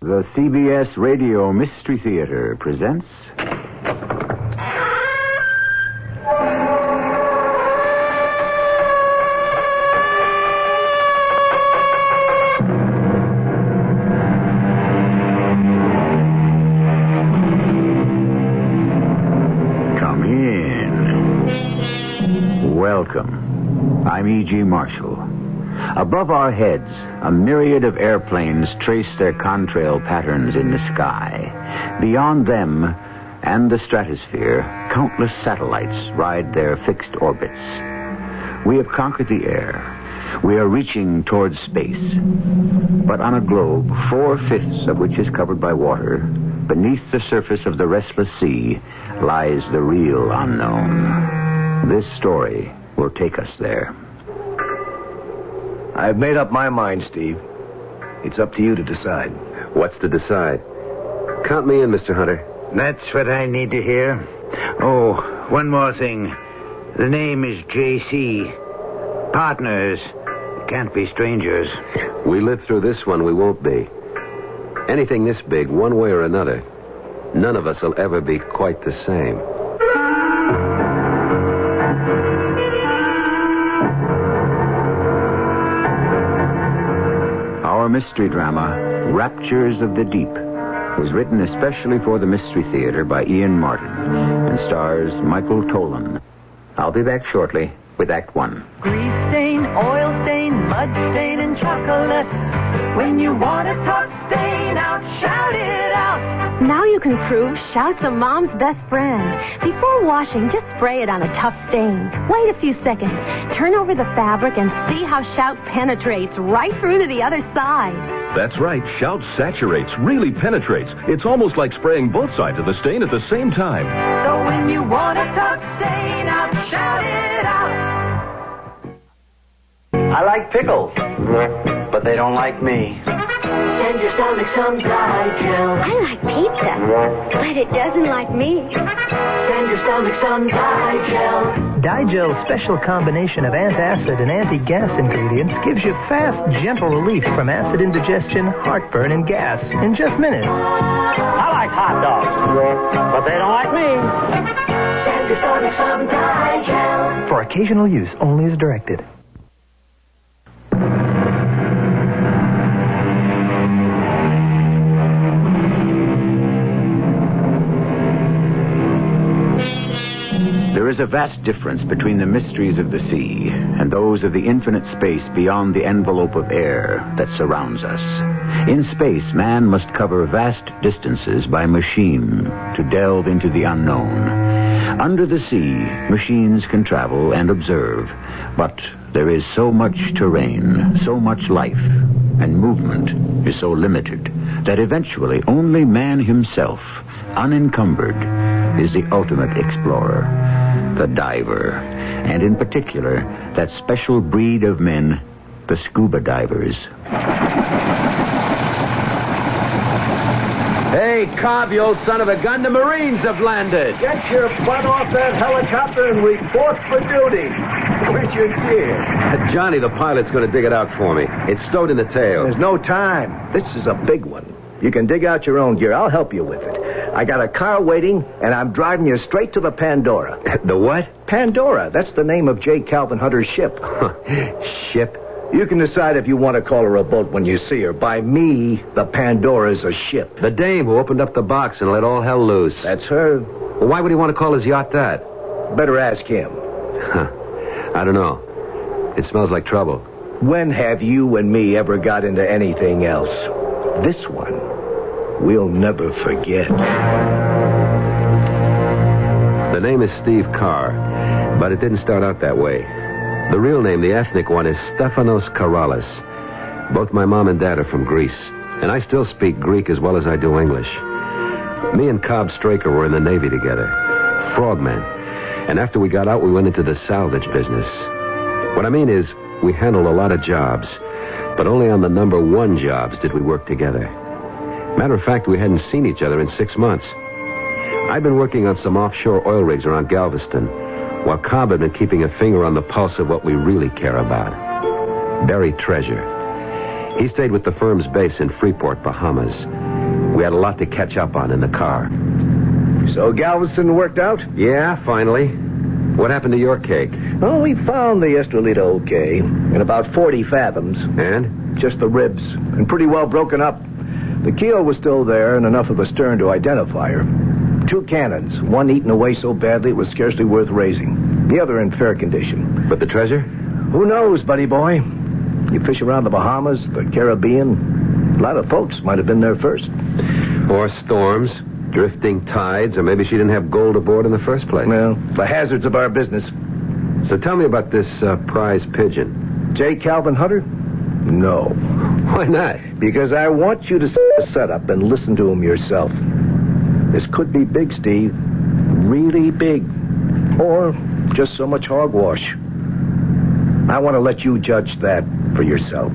The CBS Radio Mystery Theater presents... Come in. Welcome. I'm E.G. Marshall. Above our heads, a myriad of airplanes trace their contrail patterns in the sky. Beyond them and the stratosphere, countless satellites ride their fixed orbits. We have conquered the air. We are reaching towards space. But on a globe, 4/5 of which is covered by water, beneath the surface of the restless sea lies the real unknown. This story will take us there. I've made up my mind, Steve. It's up to you to decide. What's to decide? Count me in, Mr. Hunter. That's what I need to hear. Oh, one more thing. The name is J.C. Partners. Can't be strangers. We live through this one, we won't be. Anything this big, one way or another, none of us will ever be quite the same. Our mystery drama, Raptures of the Deep, was written especially for the Mystery Theater by Ian Martin and stars Michael Tolan. I'll be back shortly with Act One. Grease stain, oil stain, mud stain, and chocolate. When you want a tough stain out, shout it out. Now you can prove Shout's a mom's best friend. Before washing, just spray it on a tough stain. Wait a few seconds. Turn over the fabric and see how Shout penetrates right through to the other side. That's right. Shout saturates, really penetrates. It's almost like spraying both sides of the stain at the same time. So when you want a tough stain out, shout it out. I like pickles, but they don't like me. Send your stomach some Digel. I like pizza, but it doesn't like me. Send your stomach some Digel. Digel's special combination of antacid and anti-gas ingredients gives you fast, gentle relief from acid indigestion, heartburn, and gas in just minutes. I like hot dogs, but they don't like me. Send your stomach some Digel. For occasional use only as directed. There is a vast difference between the mysteries of the sea and those of the infinite space beyond the envelope of air that surrounds us. In space, man must cover vast distances by machine to delve into the unknown. Under the sea, machines can travel and observe, but there is so much terrain, so much life, and movement is so limited that eventually only man himself, unencumbered, is the ultimate explorer. The diver, and in particular, that special breed of men, the scuba divers. Hey, Cobb, you old son of a gun, the Marines have landed. Get your butt off that helicopter and report for duty. Where's your gear? Johnny, the pilot's going to dig it out for me. It's stowed in the tail. There's no time. This is a big one. You can dig out your own gear. I'll help you with it. I got a car waiting, and I'm driving you straight to the Pandora. The what? Pandora. That's the name of J. Calvin Hunter's ship. Ship? You can decide if you want to call her a boat when you see her. By me, the Pandora's a ship. The dame who opened up the box and let all hell loose. That's her. Well, why would he want to call his yacht that? Better ask him. I don't know. It smells like trouble. When have you and me ever got into anything else? This one, we'll never forget. The name is Steve Carr, but it didn't start out that way. The real name, the ethnic one, is Stefanos Karalis. Both my mom and dad are from Greece, and I still speak Greek as well as I do English. Me and Cobb Straker were in the Navy together, frogmen, and after we got out, we went into the salvage business. What I mean is, we handled a lot of jobs, but only on the number one jobs did we work together. Matter of fact, we hadn't seen each other in 6 months. I'd been working on some offshore oil rigs around Galveston, while Cobb had been keeping a finger on the pulse of what we really care about. Buried treasure. He stayed with the firm's base in Freeport, Bahamas. We had a lot to catch up on in the car. So Galveston worked out? Yeah, finally. What happened to your cake? Oh, we found the Estrelita okay. In about 40 fathoms. And? Just the ribs. And pretty well broken up. The keel was still there and enough of the stern to identify her. 2 cannons. One eaten away so badly it was scarcely worth raising. The other in fair condition. But the treasure? Who knows, buddy boy? You fish around the Bahamas, the Caribbean. A lot of folks might have been there first. Or storms, drifting tides, or maybe she didn't have gold aboard in the first place. Well, the hazards of our business. So tell me about this prize pigeon. J. Calvin Hunter? No. Why not? Because I want you to set up and listen to him yourself. This could be big, Steve. Really big. Or just so much hogwash. I want to let you judge that for yourself.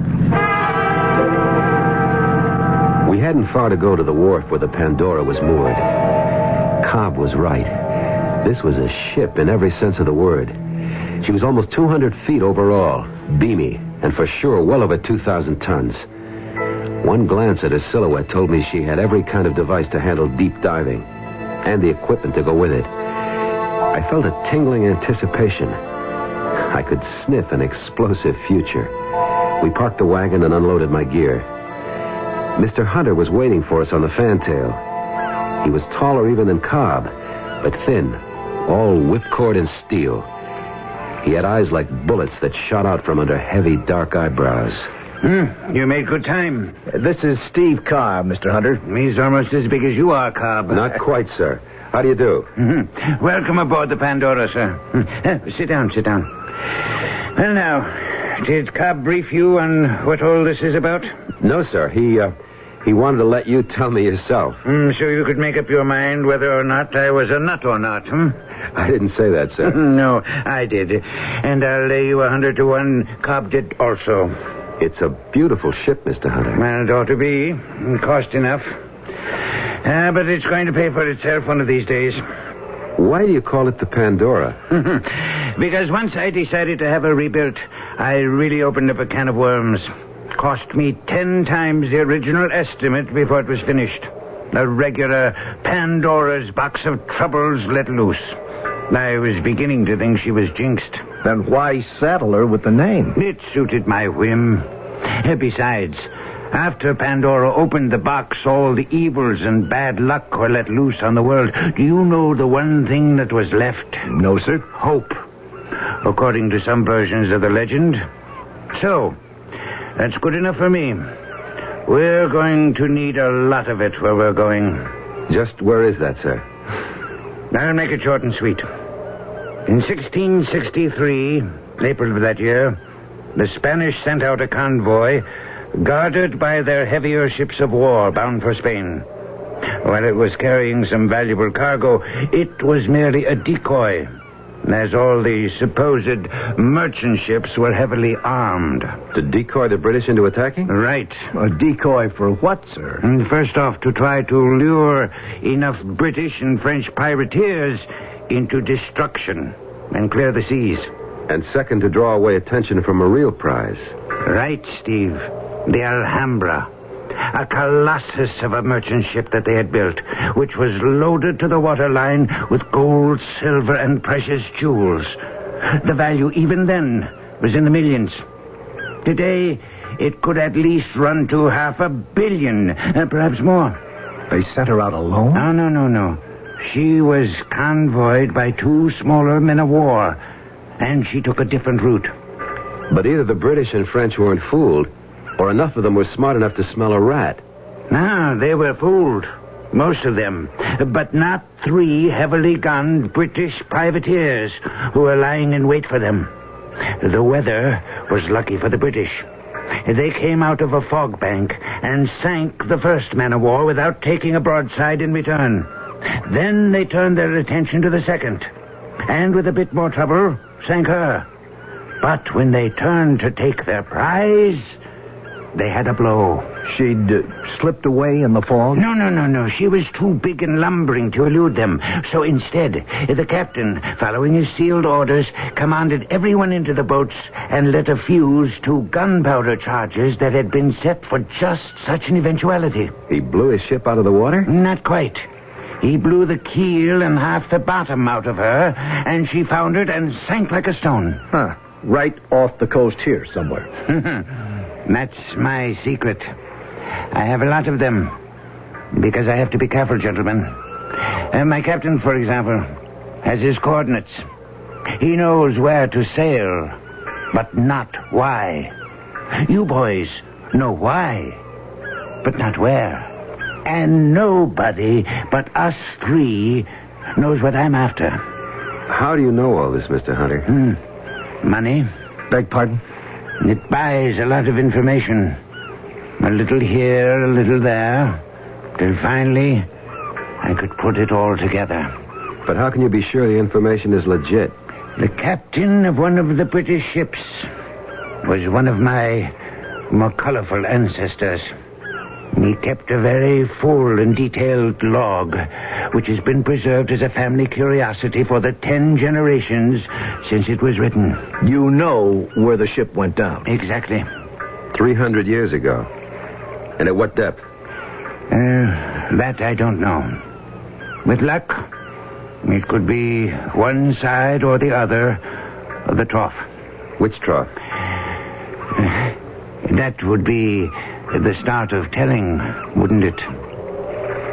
We hadn't far to go to the wharf where the Pandora was moored. Cobb was right. This was a ship in every sense of the word. She was almost 200 feet overall, beamy, and for sure well over 2,000 tons. One glance at her silhouette told me she had every kind of device to handle deep diving, and the equipment to go with it. I felt a tingling anticipation. I could sniff an explosive future. We parked the wagon and unloaded my gear. Mr. Hunter was waiting for us on the fantail. He was taller even than Cobb, but thin, all whipcord and steel. He had eyes like bullets that shot out from under heavy, dark eyebrows. You made good time. This is Steve Carr, Mr. Hunter. He's almost as big as you are, Cobb. Not quite, sir. How do you do? Welcome aboard the Pandora, sir. Sit down. Well, now, did Cobb brief you on what all this is about? No, sir. He wanted to let you tell me yourself. So you could make up your mind whether or not I was a nut or not, I didn't say that, sir. No, I did. And I'll lay you 100 to 1. Cobb did also. It's a beautiful ship, Mr. Hunter. Well, it ought to be. Cost enough. But it's going to pay for itself one of these days. Why do you call it the Pandora? Because once I decided to have her rebuilt, I really opened up a can of worms. Cost me 10 times the original estimate before it was finished. A regular Pandora's box of troubles let loose. I was beginning to think she was jinxed. Then why saddle her with the name? It suited my whim. Besides, after Pandora opened the box, all the evils and bad luck were let loose on the world. Do you know the one thing that was left? No, sir. Hope, according to some versions of the legend. So, that's good enough for me. We're going to need a lot of it where we're going. Just where is that, sir? I'll make it short and sweet. In 1663, April of that year, the Spanish sent out a convoy guarded by their heavier ships of war bound for Spain. While it was carrying some valuable cargo, it was merely a decoy, as all the supposed merchant ships were heavily armed. To decoy the British into attacking? Right. A decoy for what, sir? First off, to try to lure enough British and French privateers into destruction and clear the seas. And second, to draw away attention from a real prize. Right, Steve. The Alhambra. A colossus of a merchant ship that they had built, which was loaded to the waterline with gold, silver, and precious jewels. The value even then was in the millions. Today, it could at least run to $500 million, perhaps more. They sent her out alone? No. She was convoyed by 2 smaller men of war, and she took a different route. But either the British and French weren't fooled, or enough of them were smart enough to smell a rat. No, they were fooled. Most of them. But not 3 heavily gunned British privateers who were lying in wait for them. The weather was lucky for the British. They came out of a fog bank and sank the first man of war without taking a broadside in return. Then they turned their attention to the second, and with a bit more trouble, sank her. But when they turned to take their prize, they had a blow. She'd slipped away in the fog? No. She was too big and lumbering to elude them. So instead, the captain, following his sealed orders, commanded everyone into the boats and lit a fuse to gunpowder charges that had been set for just such an eventuality. He blew his ship out of the water? Not quite. He blew the keel and half the bottom out of her, and she foundered and sank like a stone. Huh. Right off the coast here somewhere. That's my secret. I have a lot of them, because I have to be careful, gentlemen. My captain, for example, has his coordinates. He knows where to sail, but not why. You boys know why, but not where. And nobody but us three knows what I'm after. How do you know all this, Mr. Hunter? Money. Beg pardon? It buys a lot of information. A little here, a little there, till finally I could put it all together. But how can you be sure the information is legit? The captain of one of the British ships was one of my more colorful ancestors. He kept a very full and detailed log, which has been preserved as a family curiosity for the 10 generations since it was written. You know where the ship went down? Exactly. 300 years ago. And at what depth? That I don't know. With luck, it could be one side or the other of the trough. Which trough? That would be the start of telling, wouldn't it?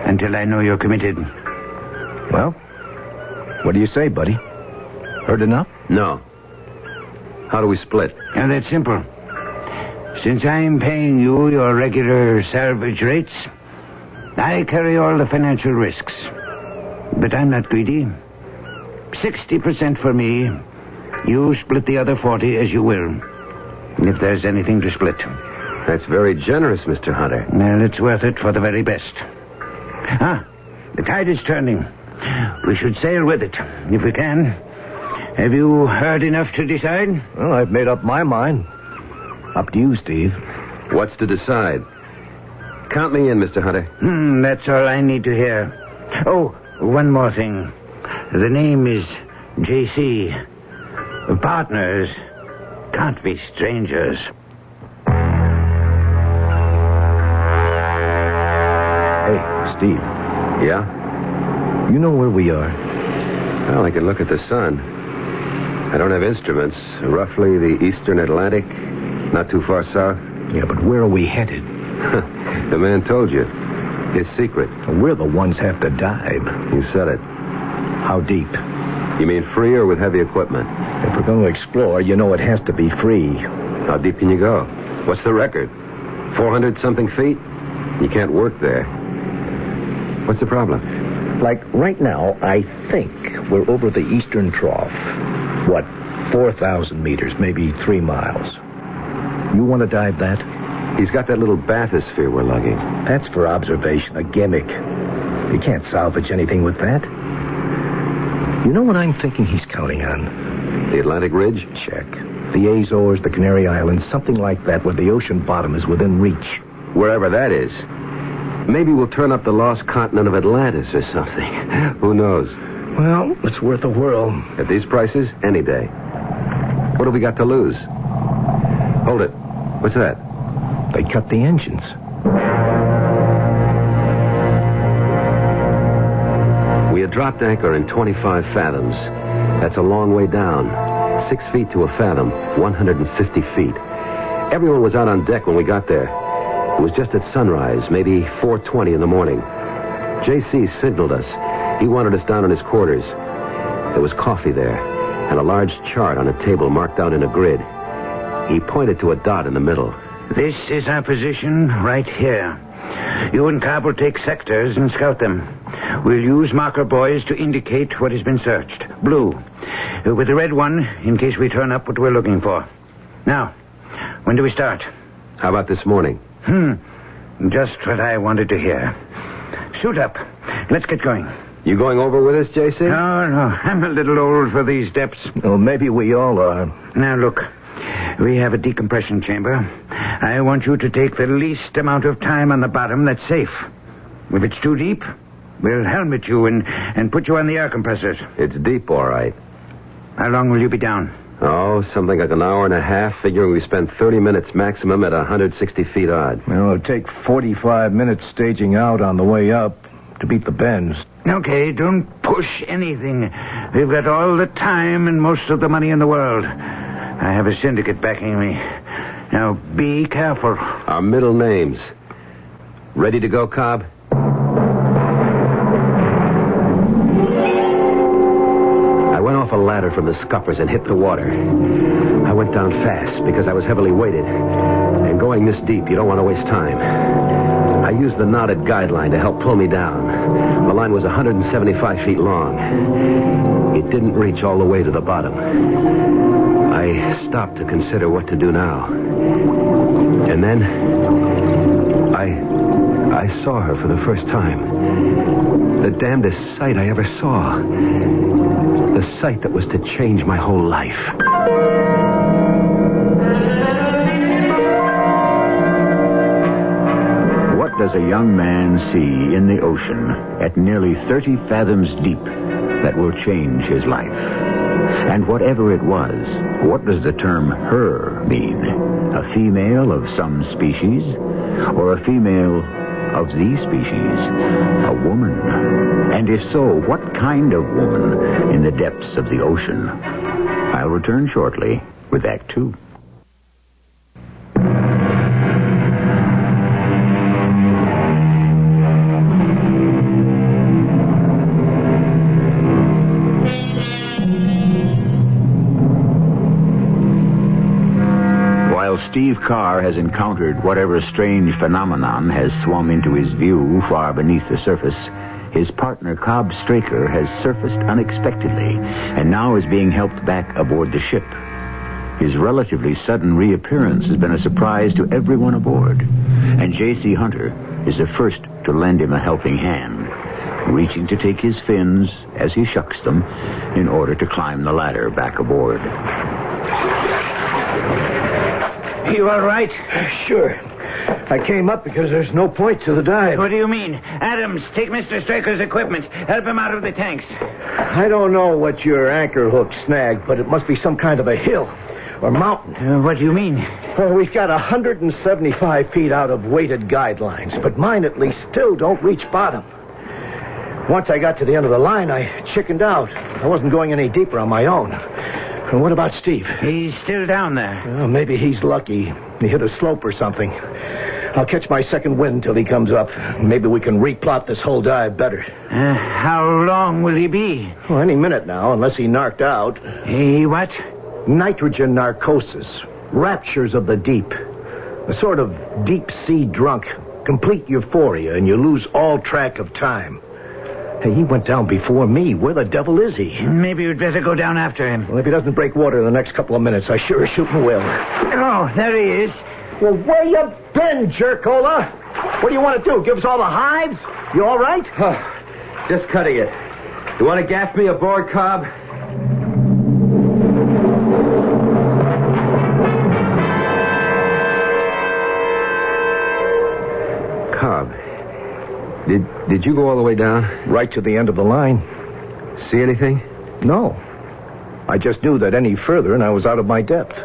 Until I know you're committed. Well, what do you say, buddy? Heard enough? No. How do we split? And that's simple. Since I'm paying you your regular salvage rates, I carry all the financial risks. But I'm not greedy. 60% for me. You split the other 40 as you will. If there's anything to split. That's very generous, Mr. Hunter. Well, it's worth it for the very best. The tide is turning. We should sail with it, if we can. Have you heard enough to decide? Well, I've made up my mind. Up to you, Steve. What's to decide? Count me in, Mr. Hunter. That's all I need to hear. Oh, one more thing. The name is J.C. Partners can't be strangers. Hey, Steve. Yeah? You know where we are? Well, I can look at the sun. I don't have instruments. Roughly the eastern Atlantic, not too far south. Yeah, but where are we headed? The man told you. His secret. We're the ones have to dive. You said it. How deep? You mean free or with heavy equipment? If we're going to explore, you know it has to be free. How deep can you go? What's the record? 400-something feet? You can't work there. What's the problem? Like right now, I think we're over the eastern trough. What, 4,000 meters, maybe 3 miles. You want to dive that? He's got that little bathysphere we're lugging. That's for observation, a gimmick. You can't salvage anything with that. You know what I'm thinking he's counting on? The Atlantic Ridge? Check. The Azores, the Canary Islands, something like that where the ocean bottom is within reach. Wherever that is. Maybe we'll turn up the lost continent of Atlantis or something. Who knows? Well, it's worth a whirl. At these prices, any day. What have we got to lose? Hold it. What's that? They cut the engines. We had dropped anchor in 25 fathoms. That's a long way down. 6 feet to a fathom, 150 feet. Everyone was out on deck when we got there. It was just at sunrise, maybe 4:20 in the morning. J.C. signaled us. He wanted us down in his quarters. There was coffee there, and a large chart on a table marked out in a grid. He pointed to a dot in the middle. This is our position right here. You and Cobb will take sectors and scout them. We'll use marker buoys to indicate what has been searched. Blue. With the red one, in case we turn up what we're looking for. Now, when do we start? How about this morning? Just what I wanted to hear. Suit up. Let's get going. You going over with us, J.C.? No. I'm a little old for these depths. Well, maybe we all are. Now, look. We have a decompression chamber, I want you to take the least amount of time on the bottom that's safe. If it's too deep, we'll helmet you and put you on the air compressors. It's deep, all right. How long will you be down? Oh, something like an hour and a half, figuring we spend 30 minutes maximum at 160 feet odd. Well, it'll take 45 minutes staging out on the way up to beat the bends. Okay, don't push anything. We've got all the time and most of the money in the world. I have a syndicate backing me. Now, be careful. Our middle names. Ready to go, Cobb? I went off a ladder from the scuppers and hit the water. I went down fast because I was heavily weighted. And going this deep, you don't want to waste time. I used the knotted guideline to help pull me down. The line was 175 feet long. It didn't reach all the way to the bottom. I stopped to consider what to do now. And then I saw her for the first time. The damnedest sight I ever saw. The sight that was to change my whole life. What does a young man see in the ocean at nearly 30 fathoms deep that will change his life? And whatever it was, what does the term her mean? A female of some species? Or a female of the species? A woman? And if so, what kind of woman in the depths of the ocean? I'll return shortly with Act 2. Steve Carr has encountered whatever strange phenomenon has swum into his view far beneath the surface, his partner Cobb Straker has surfaced unexpectedly and now is being helped back aboard the ship. His relatively sudden reappearance has been a surprise to everyone aboard, and J.C. Hunter is the first to lend him a helping hand, reaching to take his fins as he shucks them in order to climb the ladder back aboard. You all right? Sure. I came up because there's no point to the dive. What do you mean? Adams, take Mr. Straker's equipment. Help him out of the tanks. I don't know what your anchor hook snagged, but it must be some kind of a hill or mountain. What do you mean? Well, we've got 175 feet out of weighted guidelines, but mine at least still don't reach bottom. Once I got to the end of the line, I chickened out. I wasn't going any deeper on my own. And what about Steve? He's still down there. Well, maybe he's lucky. He hit a slope or something. I'll catch my second wind till he comes up. Maybe we can replot this whole dive better. How long will he be? Well, any minute now, unless he narked out. He what? Nitrogen narcosis. Raptures of the deep. A sort of deep-sea drunk. Complete euphoria, and you lose all track of time. Hey, he went down before me. Where the devil is he? Maybe you'd better go down after him. Well, if he doesn't break water in the next couple of minutes, I sure as shooting will. Oh, there he is. Well, where you been, jerkola? What do you want to do? Give us all the hives? You all right? Just cutting it. You want to gaff me aboard, Cobb? Cobb, did you go all the way down? Right to the end of the line. See anything? No. I just knew that any further and I was out of my depth.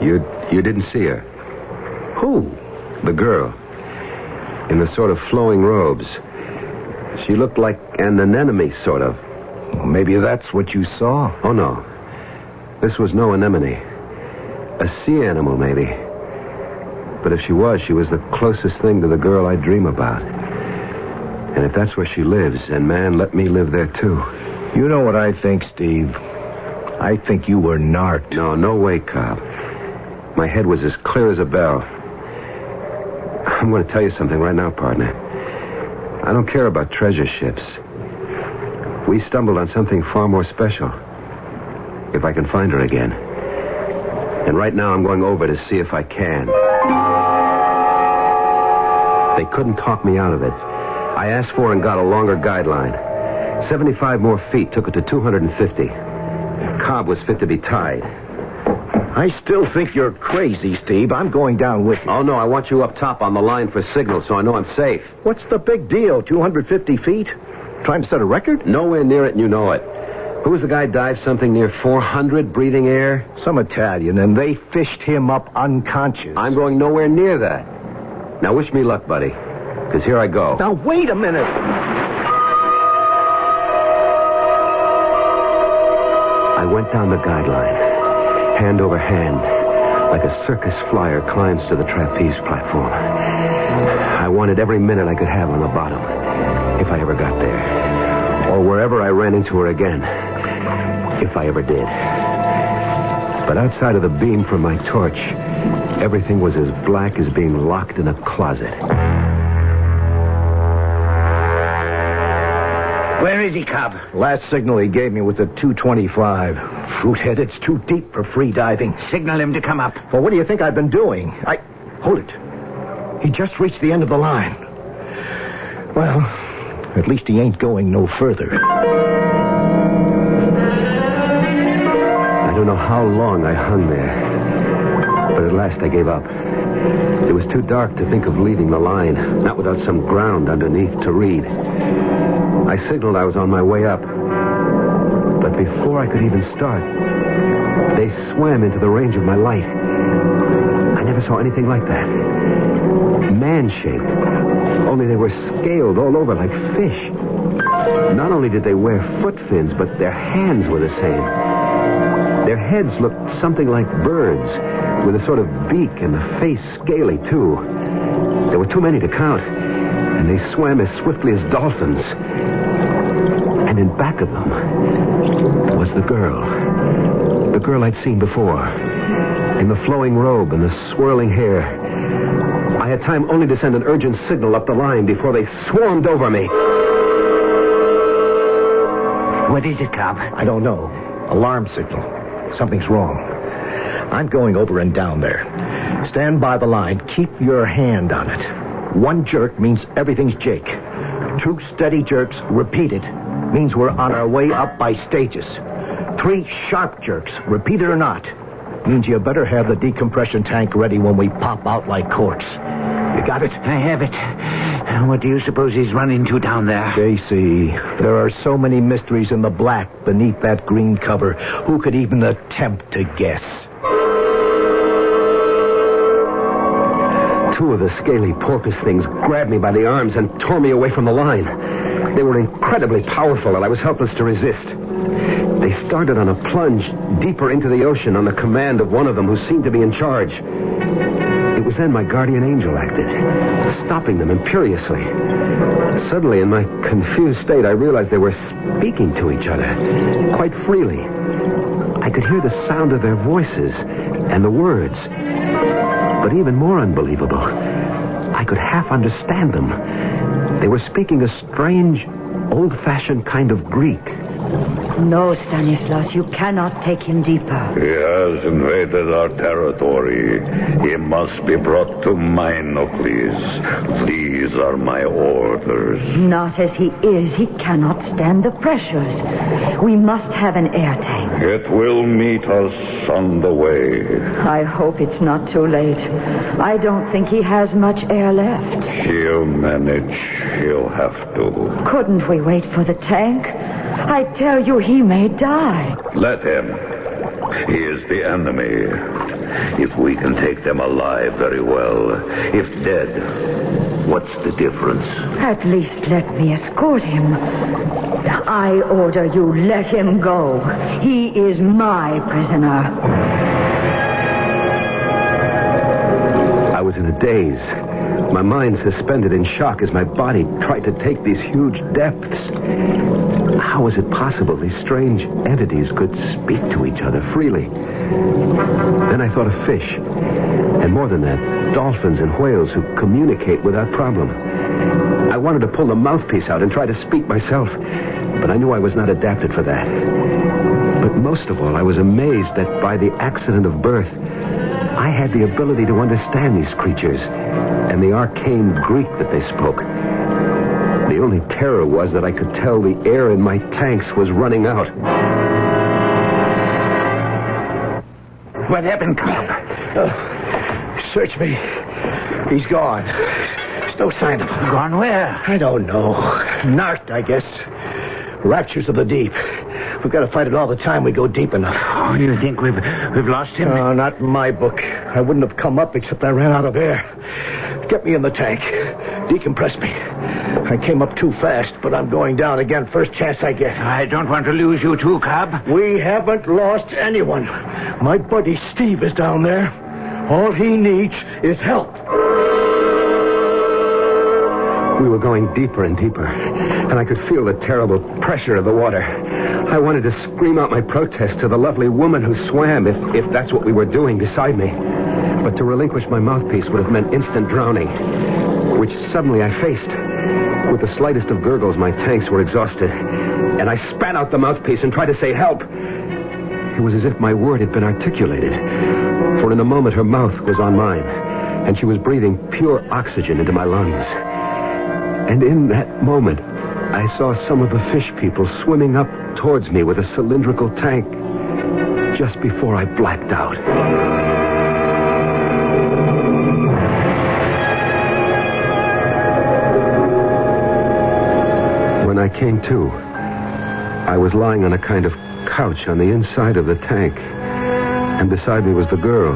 You didn't see her? Who? The girl. In the sort of flowing robes. She looked like an anemone, sort of. Well, maybe that's what you saw. Oh, no. This was no anemone. A sea animal, maybe. But if she was the closest thing to the girl I dream about. And if that's where she lives, and man, let me live there, too. You know what I think, Steve? I think you were narked. No way, Cobb. My head was as clear as a bell. I'm going to tell you something right now, partner. I don't care about treasure ships. We stumbled on something far more special. If I can find her again. And right now I'm going over to see if I can. They couldn't talk me out of it. I asked for and got a longer guideline. 75 more feet took it to 250. Cobb was fit to be tied. I still think you're crazy, Steve. I'm going down with you. Oh, no, I want you up top on the line for signal so I know I'm safe. What's the big deal? 250 feet? Trying to set a record? Nowhere near it, and you know it. Who was the guy dived something near 400 breathing air? Some Italian, and they fished him up unconscious. I'm going nowhere near that. Now, wish me luck, buddy, because here I go. Now, wait a minute. I went down the guideline, hand over hand, like a circus flyer climbs to the trapeze platform. I wanted every minute I could have on the bottom, if I ever got there, or wherever I ran into her again, if I ever did. But outside of the beam from my torch, everything was as black as being locked in a closet. Where is he, Cobb? Last signal he gave me was at 225. Fruithead, it's too deep for free diving. Signal him to come up. Well, what do you think I've been doing? Hold it. He just reached the end of the line. Well, at least he ain't going no further. I don't know how long I hung there, but at last I gave up. It was too dark to think of leaving the line, not without some ground underneath to read. I signaled I was on my way up, but before I could even start, they swam into the range of my light. I never saw anything like that. Man-shaped, only they were scaled all over like fish. Not only did they wear foot fins, but their hands were the same. Their heads looked something like birds, with a sort of beak and the face scaly, too. There were too many to count, and they swam as swiftly as dolphins. And in back of them was the girl I'd seen before, in the flowing robe and the swirling hair. I had time only to send an urgent signal up the line before they swarmed over me. What is it, Cobb? I don't know. Alarm signal. Something's wrong. I'm going over and down there. Stand by the line. Keep your hand on it. One jerk means everything's Jake. 2 steady jerks, repeated, means we're on our way up by stages. 3 sharp jerks, repeat it or not, means you better have the decompression tank ready when we pop out like corks. You got it? I have it. What do you suppose he's run into down there? JC, there are so many mysteries in the black beneath that green cover. Who could even attempt to guess? 2 of the scaly porpoise things grabbed me by the arms and tore me away from the line. They were incredibly powerful, and I was helpless to resist. They started on a plunge deeper into the ocean on the command of one of them who seemed to be in charge. It was then my guardian angel acted, stopping them imperiously. Suddenly, in my confused state, I realized they were speaking to each other quite freely. I could hear the sound of their voices and the words. But even more unbelievable, I could half understand them. They were speaking a strange, old-fashioned kind of Greek. No, Stanislaus, you cannot take him deeper. He has invaded our territory. He must be brought to Minocles. These are my orders. Not as he is. He cannot stand the pressures. We must have an air tank. It will meet us on the way. I hope it's not too late. I don't think he has much air left. He'll manage. He'll have to. Couldn't we wait for the tank? I tell you, he may die. Let him. He is the enemy. If we can take them alive, very well. If dead, what's the difference? At least let me escort him. I order you, let him go. He is my prisoner. I was in a daze. My mind suspended in shock as my body tried to take these huge depths. How was it possible these strange entities could speak to each other freely? Then I thought of fish. And more than that, dolphins and whales who communicate without problem. I wanted to pull the mouthpiece out and try to speak myself, but I knew I was not adapted for that. But most of all, I was amazed that by the accident of birth, I had the ability to understand these creatures and the arcane Greek that they spoke. The only terror was that I could tell the air in my tanks was running out. What happened, Cobb? Search me. He's gone. There's no sign of him. Gone where? I don't know. Narked, I guess. Raptures of the deep. We've got to fight it all the time we go deep enough. Oh, you think we've lost him? Oh, not in my book. I wouldn't have come up except I ran out of air. Get me in the tank. Decompress me. I came up too fast, but I'm going down again first chance I get. I don't want to lose you too, Cobb. We haven't lost anyone. My buddy Steve is down there. All he needs is help. We were going deeper and deeper, and I could feel the terrible pressure of the water. I wanted to scream out my protest to the lovely woman who swam, if that's what we were doing, beside me. But to relinquish my mouthpiece would have meant instant drowning, which suddenly I faced. With the slightest of gurgles, my tanks were exhausted, and I spat out the mouthpiece and tried to say help. It was as if my word had been articulated, for in a moment her mouth was on mine, and she was breathing pure oxygen into my lungs. And in that moment, I saw some of the fish people swimming up towards me with a cylindrical tank just before I blacked out. When I came to, I was lying on a kind of couch on the inside of the tank, and beside me was the girl,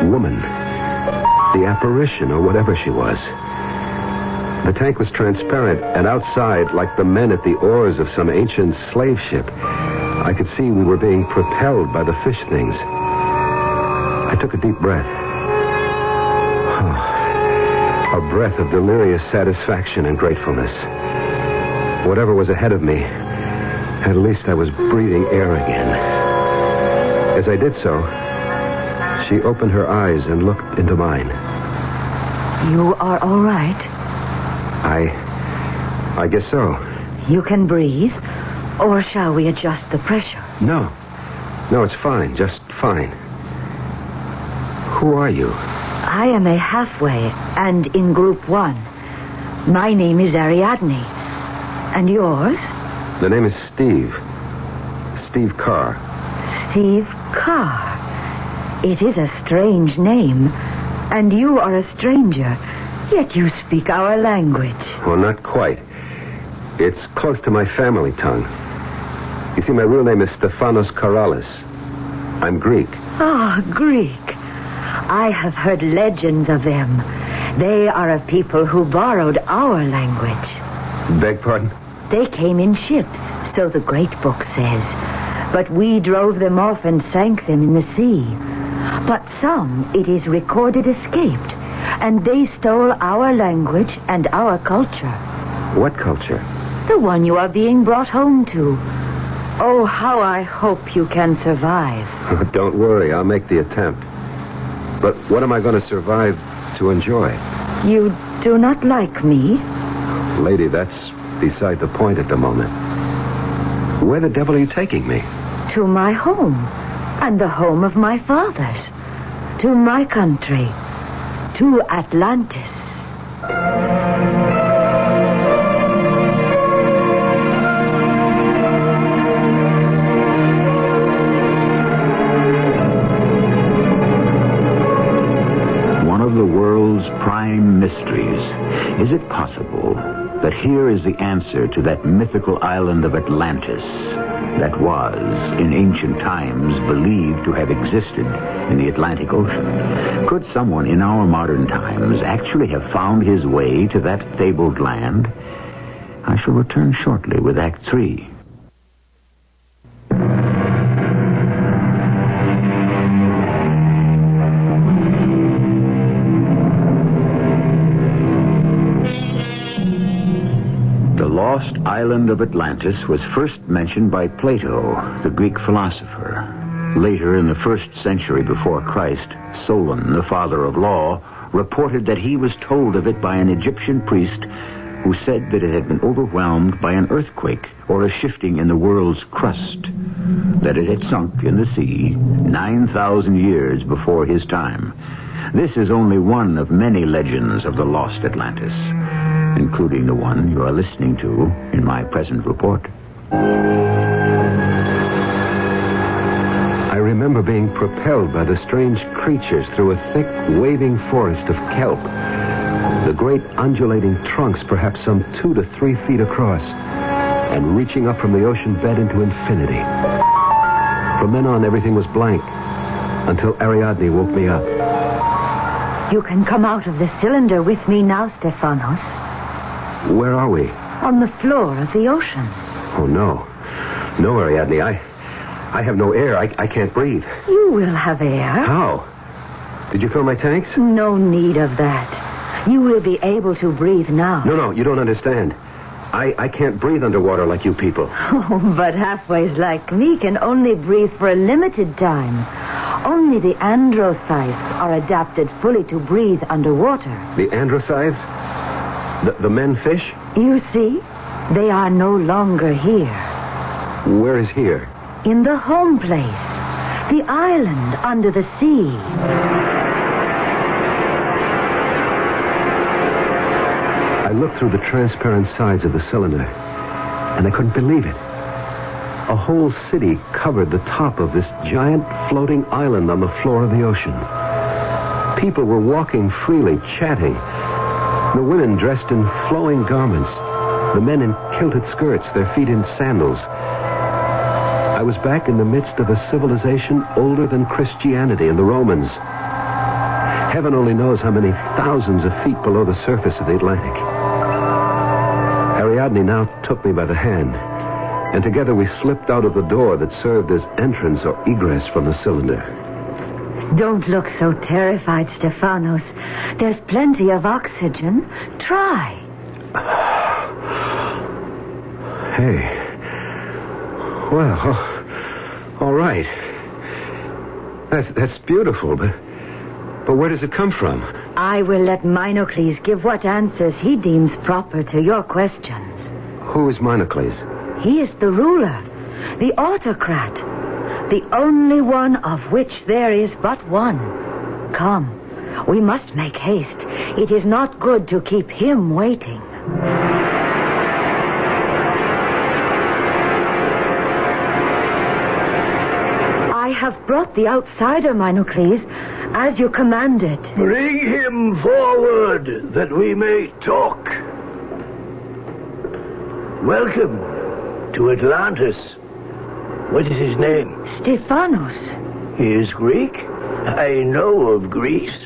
woman, the apparition or whatever she was. The tank was transparent, and outside, like the men at the oars of some ancient slave ship, I could see we were being propelled by the fish things. I took a deep breath. A breath of delirious satisfaction and gratefulness. Whatever was ahead of me, at least I was breathing air again. As I did so, she opened her eyes and looked into mine. You are all right? I guess so. You can breathe? Or shall we adjust the pressure? No, it's fine, just fine. Who are you? I am a halfway and in Group 1. My name is Ariadne. And yours? The name is Steve. Steve Carr. Steve Carr. It is a strange name. And you are a stranger. Yet you speak our language. Well, not quite. It's close to my family tongue. You see, my real name is Stephanos Karalis. I'm Greek. Ah, Greek. I have heard legends of them. They are a people who borrowed our language. Beg pardon? They came in ships, so the great book says. But we drove them off and sank them in the sea. But some, it is recorded, escaped. And they stole our language and our culture. What culture? The one you are being brought home to. Oh, how I hope you can survive. Don't worry, I'll make the attempt. But what am I going to survive to enjoy? You do not like me? Lady, that's beside the point at the moment. Where the devil are you taking me? To my home. And the home of my fathers. To my country. To Atlantis. One of the world's prime mysteries. Is it possible that here is the answer to that mythical island of Atlantis that was, in ancient times, believed to have existed in the Atlantic Ocean? Could someone in our modern times actually have found his way to that fabled land? I shall return shortly with Act 3. The lost island of Atlantis was first mentioned by Plato, the Greek philosopher. Later, in the 1st century before Christ, Solon, the father of law, reported that he was told of it by an Egyptian priest who said that it had been overwhelmed by an earthquake or a shifting in the world's crust, that it had sunk in the sea 9,000 years before his time. This is only one of many legends of the lost Atlantis, including the one you are listening to in my present report. I remember remember being propelled by the strange creatures through a thick, waving forest of kelp. The great undulating trunks, perhaps some 2 to 3 feet across, and reaching up from the ocean bed into infinity. From then on, everything was blank, until Ariadne woke me up. You can come out of the cylinder with me now, Stephanos. Where are we? On the floor of the ocean. Oh, no. No, Ariadne, I have no air. I can't breathe. You will have air. How? Did you fill my tanks? No need of that. You will be able to breathe now. No, you don't understand. I can't breathe underwater like you people. Oh, but halfways like me can only breathe for a limited time. Only the androcytes are adapted fully to breathe underwater. The androcytes? The men fish? You see, they are no longer here. Where is here? In the home place. The island under the sea. I looked through the transparent sides of the cylinder, and I couldn't believe it. A whole city covered the top of this giant floating island on the floor of the ocean. People were walking freely, chatting. The women dressed in flowing garments. The men in kilted skirts, their feet in sandals. I was back in the midst of a civilization older than Christianity and the Romans. Heaven only knows how many thousands of feet below the surface of the Atlantic. Ariadne now took me by the hand, and together we slipped out of the door that served as entrance or egress from the cylinder. Don't look so terrified, Stephanos. There's plenty of oxygen. Try. Hey. Well, all right. That's beautiful, but where does it come from? I will let Minocles give what answers he deems proper to your questions. Who is Minocles? He is the ruler, the autocrat, the only one of which there is but one. Come, we must make haste. It is not good to keep him waiting. I have brought the outsider, Minocles, as you commanded. Bring him forward, that we may talk. Welcome to Atlantis. What is his name? Stephanos. He is Greek? I know of Greece.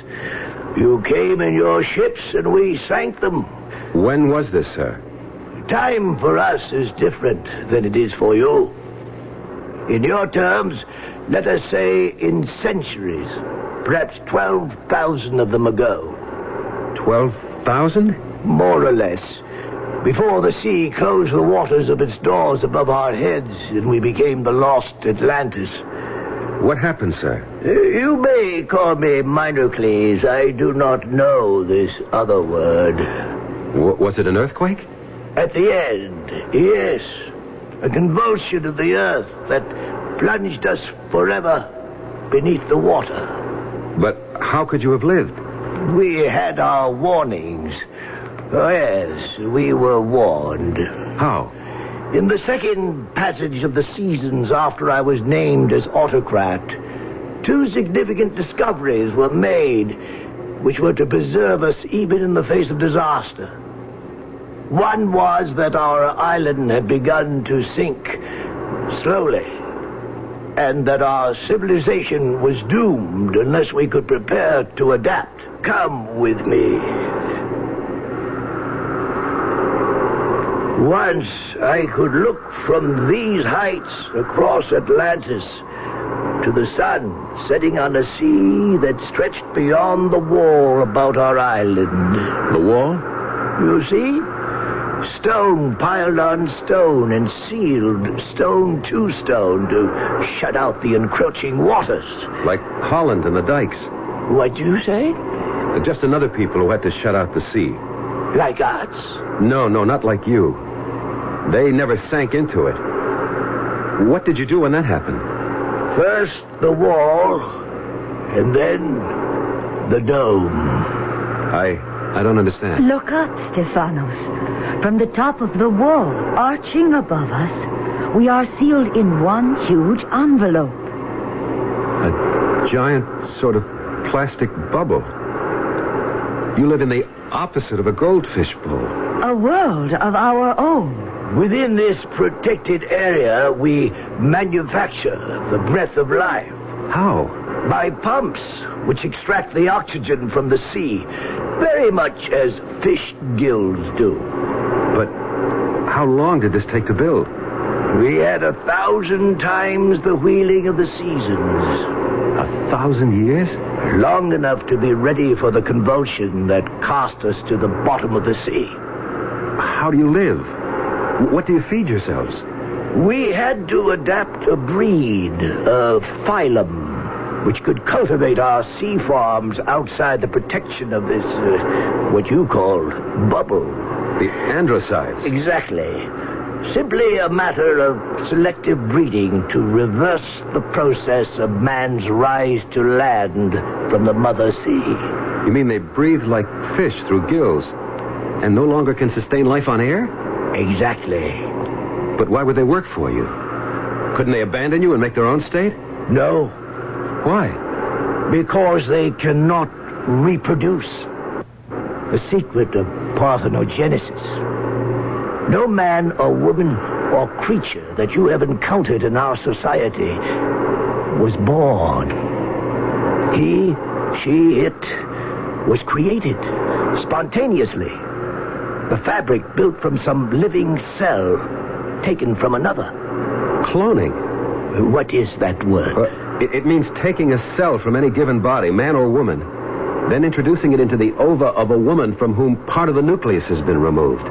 You came in your ships and we sank them. When was this, sir? Time for us is different than it is for you. In your terms, let us say in centuries. Perhaps 12,000 of them ago. 12,000? More or less. Before the sea closed the waters of its doors above our heads and we became the lost Atlantis. What happened, sir? You may call me Minocles. I do not know this other word. Was it an earthquake? At the end, yes. A convulsion of the earth that plunged us forever beneath the water. But how could you have lived? We had our warnings. Oh, yes, we were warned. How? In the second passage of the seasons after I was named as autocrat, 2 significant discoveries were made which were to preserve us even in the face of disaster. One was that our island had begun to sink slowly, and that our civilization was doomed unless we could prepare to adapt. Come with me. Once I could look from these heights across Atlantis to the sun setting on a sea that stretched beyond the wall about our island. The wall? You see? Stone piled on stone and sealed stone to stone to shut out the encroaching waters. Like Holland and the dikes. What do you say? Just another people who had to shut out the sea. Like us? No, not like you. They never sank into it. What did you do when that happened? First the wall, and then the dome. I don't understand. Look up, Stephanos. From the top of the wall, arching above us, we are sealed in one huge envelope. giant sort of plastic bubble. You live in the opposite of a goldfish bowl. A world of our own. Within this protected area, we manufacture the breath of life. How? By pumps, which extract the oxygen from the sea, very much as fish gills do. But how long did this take to build? We had 1,000 times the wheeling of the seasons. 1,000 years? Long enough to be ready for the convulsion that cast us to the bottom of the sea. How do you live? What do you feed yourselves? We had to adapt a breed, a phylum, which could cultivate our sea farms outside the protection of this, what you call, bubble. The androcides? Exactly. Simply a matter of selective breeding to reverse the process of man's rise to land from the mother sea. You mean they breathe like fish through gills and no longer can sustain life on air? Exactly. But why would they work for you? Couldn't they abandon you and make their own state? No. Why? Because they cannot reproduce. The secret of parthenogenesis. No man or woman or creature that you have encountered in our society was born. He, she, it was created spontaneously. The fabric built from some living cell taken from another. Cloning? What is that word? It means taking a cell from any given body, man or woman, then introducing it into the ova of a woman from whom part of the nucleus has been removed,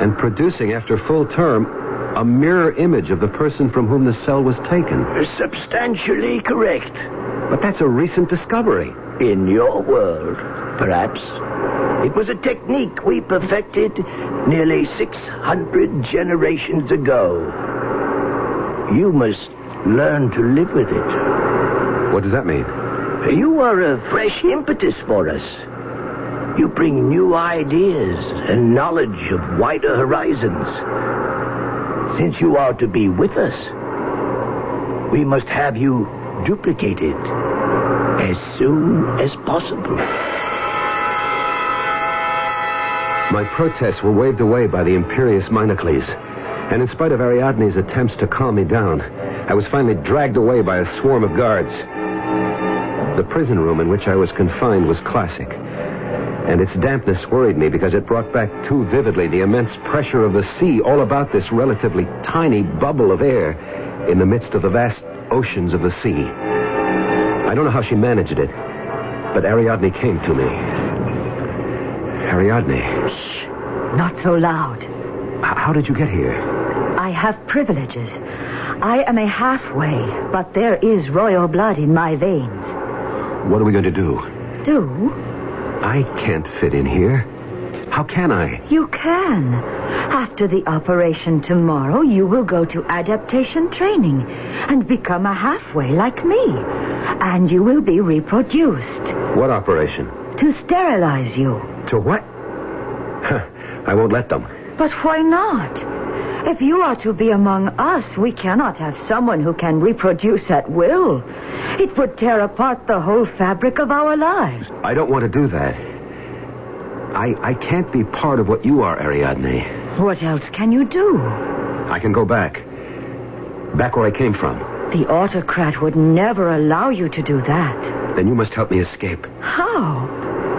and producing, after full term, a mirror image of the person from whom the cell was taken. Substantially correct. But that's a recent discovery. In your world, perhaps. It was a technique we perfected nearly 600 generations ago. You must learn to live with it. What does that mean? You are a fresh impetus for us. You bring new ideas and knowledge of wider horizons. Since you are to be with us, we must have you duplicated as soon as possible. My protests were waved away by the imperious Minocles, and in spite of Ariadne's attempts to calm me down, I was finally dragged away by a swarm of guards. The prison room in which I was confined was classic, and its dampness worried me because it brought back too vividly the immense pressure of the sea all about this relatively tiny bubble of air in the midst of the vast oceans of the sea. I don't know how she managed it, but Ariadne came to me. Ariadne. Shh. Not so loud. How did you get here? I have privileges. I am a halfway, but there is royal blood in my veins. What are we going to do? Do? I can't fit in here. How can I? You can. After the operation tomorrow, you will go to adaptation training and become a halfway like me. And you will be reproduced. What operation? To sterilize you. To what? I won't let them. But why not? If you are to be among us, we cannot have someone who can reproduce at will. It would tear apart the whole fabric of our lives. I don't want to do that. I can't be part of what you are, Ariadne. What else can you do? I can go back. Back where I came from. The autocrat would never allow you to do that. Then you must help me escape. How?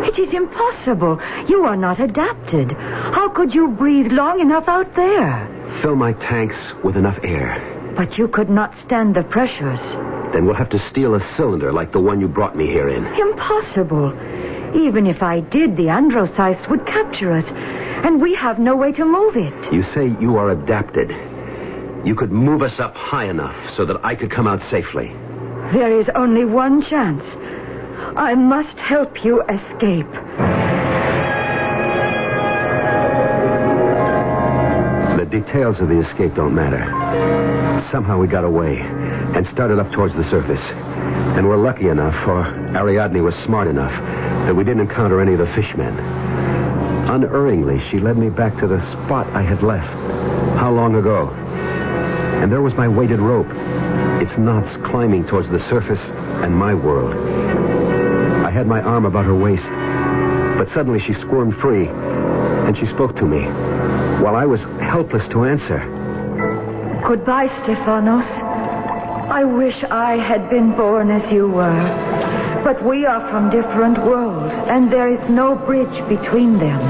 It is impossible. You are not adapted. How could you breathe long enough out there? Fill my tanks with enough air. But you could not stand the pressures. Then we'll have to steal a cylinder like the one you brought me here in. Impossible. Even if I did, the androcytes would capture us, and we have no way to move it. You say you are adapted. You could move us up high enough so that I could come out safely. There is only one chance. I must help you escape. The details of the escape don't matter. Somehow we got away and started up towards the surface. And we're lucky enough, or Ariadne was smart enough, that we didn't encounter any of the fishmen. Unerringly, she led me back to the spot I had left. How long ago? And there was my weighted rope, its knots climbing towards the surface and my world. I had my arm about her waist, but suddenly she squirmed free, and she spoke to me, while I was helpless to answer. Goodbye, Stephanos. I wish I had been born as you were. But we are from different worlds, and there is no bridge between them.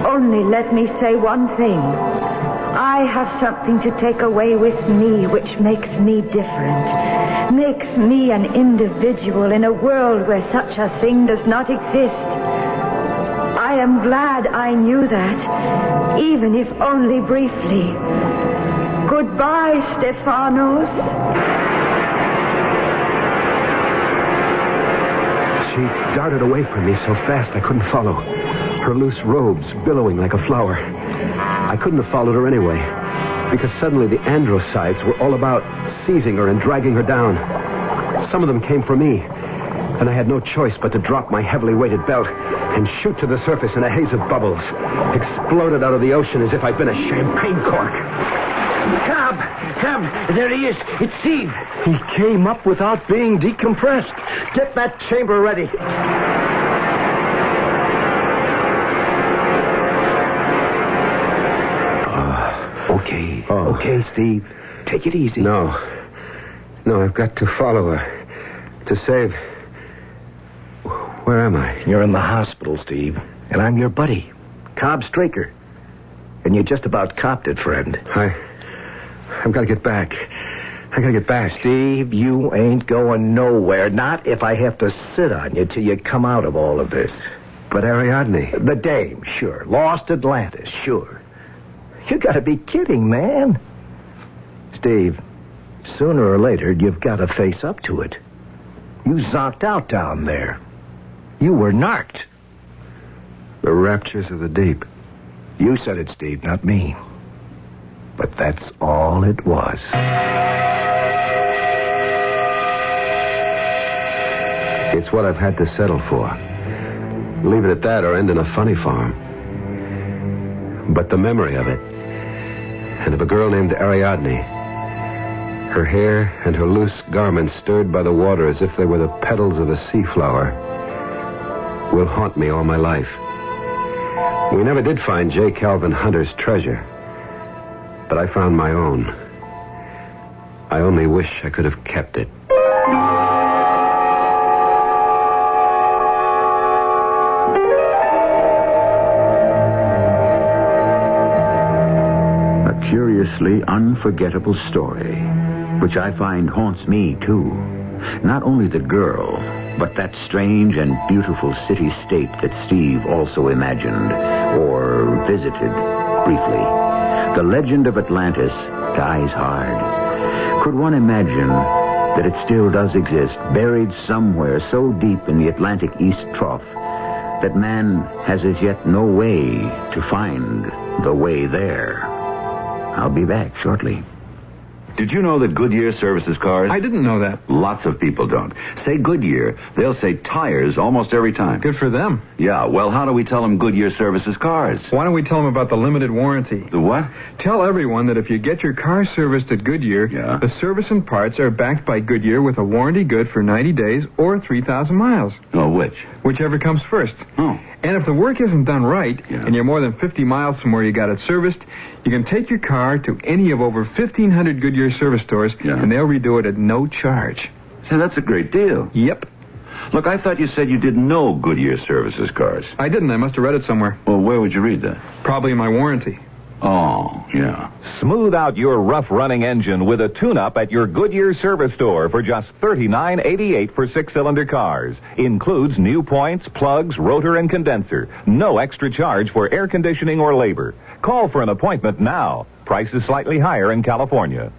Only let me say one thing. I have something to take away with me which makes me different. Makes me an individual in a world where such a thing does not exist. I am glad I knew that, even if only briefly. Goodbye, Stephanos. She darted away from me so fast I couldn't follow, her loose robes billowing like a flower. I couldn't have followed her anyway, because suddenly the androcytes were all about seizing her and dragging her down. Some of them came for me, and I had no choice but to drop my heavily weighted belt and shoot to the surface in a haze of bubbles, exploded out of the ocean as if I'd been a champagne cork. Cobb, there he is. It's Steve. He came up without being decompressed. Get that chamber ready. Okay. Oh. Okay, Steve. Take it easy. No, I've got to follow her. To save... Where am I? You're in the hospital, Steve. And I'm your buddy, Cobb Straker. And you just about copped it, friend. I've got to get back. Steve, you ain't going nowhere. Not if I have to sit on you till you come out of all of this. But Ariadne... The dame, sure. Lost Atlantis, sure. You gotta be kidding, man. Steve, sooner or later, you've got to face up to it. You zonked out down there. You were narked. The raptures of the deep. You said it, Steve, not me. But that's all it was. It's what I've had to settle for. Leave it at that or end in a funny farm. But the memory of it, and of a girl named Ariadne, her hair and her loose garments stirred by the water as if they were the petals of a sea flower, will haunt me all my life. We never did find J. Calvin Hunter's treasure, but I found my own. I only wish I could have kept it. A curiously unforgettable story, which I find haunts me, too. Not only the girl, but that strange and beautiful city-state that Steve also imagined, or visited, briefly. The legend of Atlantis dies hard. Could one imagine that it still does exist, buried somewhere so deep in the Atlantic East Trough that man has as yet no way to find the way there? I'll be back shortly. Did you know that Goodyear services cars? I didn't know that. Lots of people don't. Say Goodyear, they'll say tires almost every time. Good for them. Yeah, well, how do we tell them Goodyear services cars? Why don't we tell them about the limited warranty? The what? Tell everyone that if you get your car serviced at Goodyear, the service and parts are backed by Goodyear with a warranty good for 90 days or 3,000 miles. Oh, which? Whichever comes first. Oh. And if the work isn't done right, and you're more than 50 miles from where you got it serviced, you can take your car to any of over 1,500 Goodyear service stores, and they'll redo it at no charge. Say, that's a great deal. Yep. Look, I thought you said you didn't know Goodyear services cars. I didn't. I must have read it somewhere. Well, where would you read that? Probably in my warranty. Oh, yeah. Smooth out your rough-running engine with a tune-up at your Goodyear service store for just $39.88 for six-cylinder cars. Includes new points, plugs, rotor, and condenser. No extra charge for air conditioning or labor. Call for an appointment now. Price is slightly higher in California.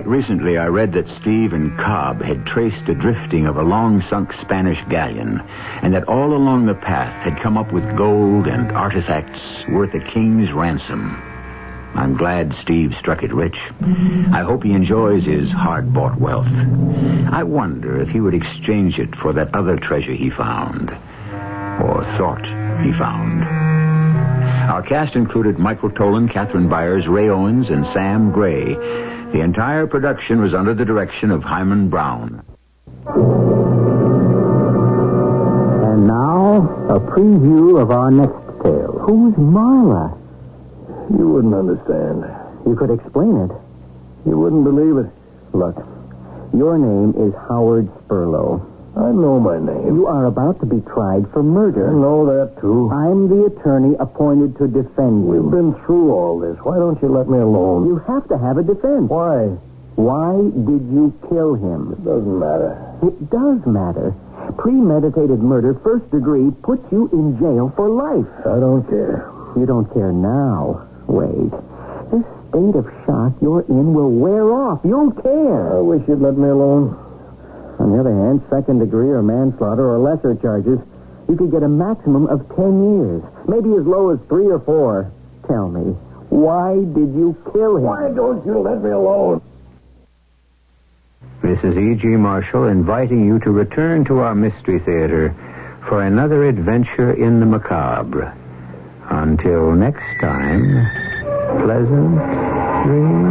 Recently, I read that Steve and Cobb had traced the drifting of a long-sunk Spanish galleon, and that all along the path had come up with gold and artifacts worth a king's ransom. I'm glad Steve struck it rich. I hope he enjoys his hard-bought wealth. I wonder if he would exchange it for that other treasure he found, or thought he found. Our cast included Michael Tolan, Catherine Byers, Ray Owens, and Sam Gray. The entire production was under the direction of Himan Brown. And now, a preview of our next tale. Who's Marla? You wouldn't understand. You could explain it. You wouldn't believe it. Look, your name is Howard Spurlow. I know my name. You are about to be tried for murder. I know that, too. I'm the attorney appointed to defend you. We've been through all this. Why don't you let me alone? You have to have a defense. Why? Why did you kill him? It doesn't matter. It does matter. Premeditated murder, first degree, puts you in jail for life. I don't care. You don't care now. Wait. This state of shock you're in will wear off. You'll care. I wish you'd let me alone. On the other hand, second degree or manslaughter or lesser charges, you could get a maximum of 10 years. Maybe as low as 3 or 4. Tell me, why did you kill him? Why don't you let me alone? This is E.G. Marshall inviting you to return to our Mystery Theater for another adventure in the macabre. Until next time, pleasant dreams.